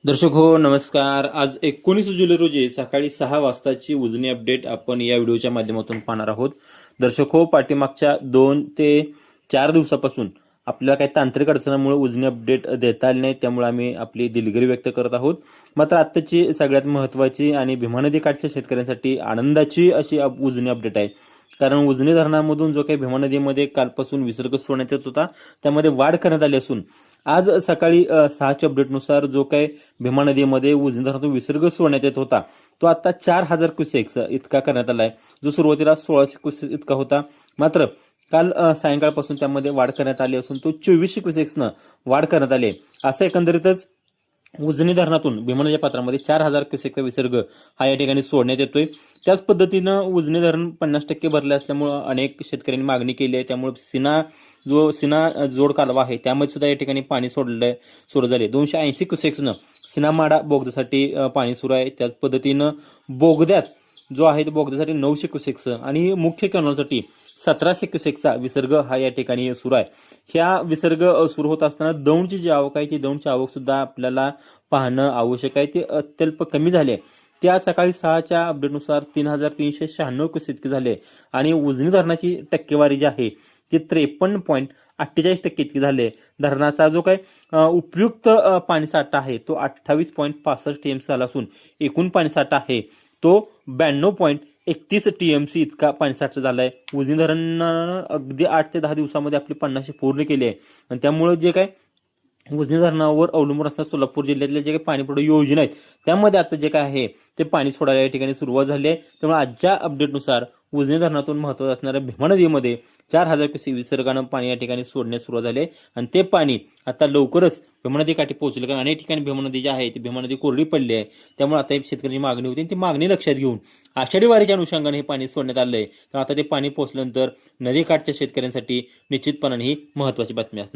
दर्शक हो नमस्कार. आज 19 जुलै रोजी सकाळी 6 वाजताची उजनी अपडेट आपण या व्हिडिओच्या माध्यमातून पाहणार आहोत. दर्शक हो, पाठीमागच्या 2 ते 4 दिवसापासून आपल्याला काही तांत्रिक अडचणीमुळे उजनी अपडेट देता आली नाही, त्यामुळे आम्ही आपली दिलगिरी व्यक्त करत आहोत. मात्र आत्ताची सगळ्यात महत्त्वाची आणि भीमा नदी काठच्या शेतकऱ्यांसाठी आनंदाची अशी उजनी अपडेट आहे. कारण उजनी धरणामधून जो काही भीमा नदीमध्ये कालपासून विसर्ग सोडण्यात येत होता त्यामध्ये वाढ करण्यात आली असून आज सकाळी 6च्या अपडेटनुसार जो काही भीमा नदीमध्ये उजनी धरणातून विसर्ग सोडण्यात येत होता तो आता 4000 क्युसेक्स इतका करण्यात आला आहे, जो सुरुवातीला 1600 क्युसेक्स इतका होता. मात्र काल सायंकाळपासून त्यामध्ये वाढ करण्यात आली असून तो 2400 क्युसेक्सनं वाढ करण्यात आली. असं एकंदरीतच उजनी धरणातून भीमा नदीच्या पात्रामध्ये 4000 क्युसेकचा विसर्ग हा या ठिकाणी सोडण्यात येतोय. त्याच पद्धतीनं उजनी धरण 50% भरले असल्यामुळं अनेक शेतकऱ्यांनी मागणी केली आहे. त्यामुळे सिना जोड कालवा आहे त्यामध्ये सुद्धा या ठिकाणी पाणी सुरू झाले. 280 क्युसेक्सनं सिनामाडा बोगद्यासाठी पाणी सुरू आहे. त्याच पद्धतीनं बोगद्यात जो आहे ते बोगद्यासाठी 900 क्युसेक्स आणि मुख्य कॅनॉलसाठी 1700 क्युसेक्सचा विसर्ग हा या ठिकाणी सुरू आहे. ह्या विसर्ग सुरू होत असताना दौंडची जी आवक आहे ती दौंडची आवक सुद्धा आपल्याला पाहणं आवश्यक आहे. ती अत्यल्प कमी झाली आहे. त्या सकाळी 6च्या अपडेटनुसार 3396 क्युसेक इतके झाले आणि उजनी धरणाची टक्केवारी जी आहे ती 53.48% इतकी झाले. धरणाचा जो काही उपयुक्त पाणीसाठा आहे तो 28.65 TMC झाला असून एकूण पाणीसाठा आहे तो 92.31 TMC इतका पाणीसाठा झाला आहे. उजनी धरणानं अगदी 8 ते 10 दिवसामध्ये आपली 50 पूर्ण केली आहे आणि त्यामुळे जे काय उजनी धरणावर अवलंबून असणाऱ्या सोलापूर जिल्ह्यातल्या जे काही पाणीपुरवठा योजना आहेत त्यामध्ये आता जे काय आहे ते पाणी सोडायला या ठिकाणी सुरुवात झाली आहे. त्यामुळे आजच्या अपडेटनुसार उजनी धरणातून महत्त्वाचं असणाऱ्या भीमा नदीमध्ये 4000 क्युसेक विसर्गानं पाणी या ठिकाणी सोडण्यास सुरुवात झाली आणि ते पाणी आता लवकरच भीमा नदी काठी पोहोचले. कारण अनेक ठिकाणी भीमा नदी जी आहे ती भीमा नदी कोरडी पडली आहे. त्यामुळे आता शेतकऱ्यांची मागणी होती ती मागणी लक्षात घेऊन आषाढी वारीच्या अनुषंगाने हे पाणी सोडण्यात आलं आहे. तर आता ते पाणी पोहोचल्यानंतर नदीकाठच्या शेतकऱ्यांसाठी निश्चितपणाने ही महत्त्वाची बातमी असणार.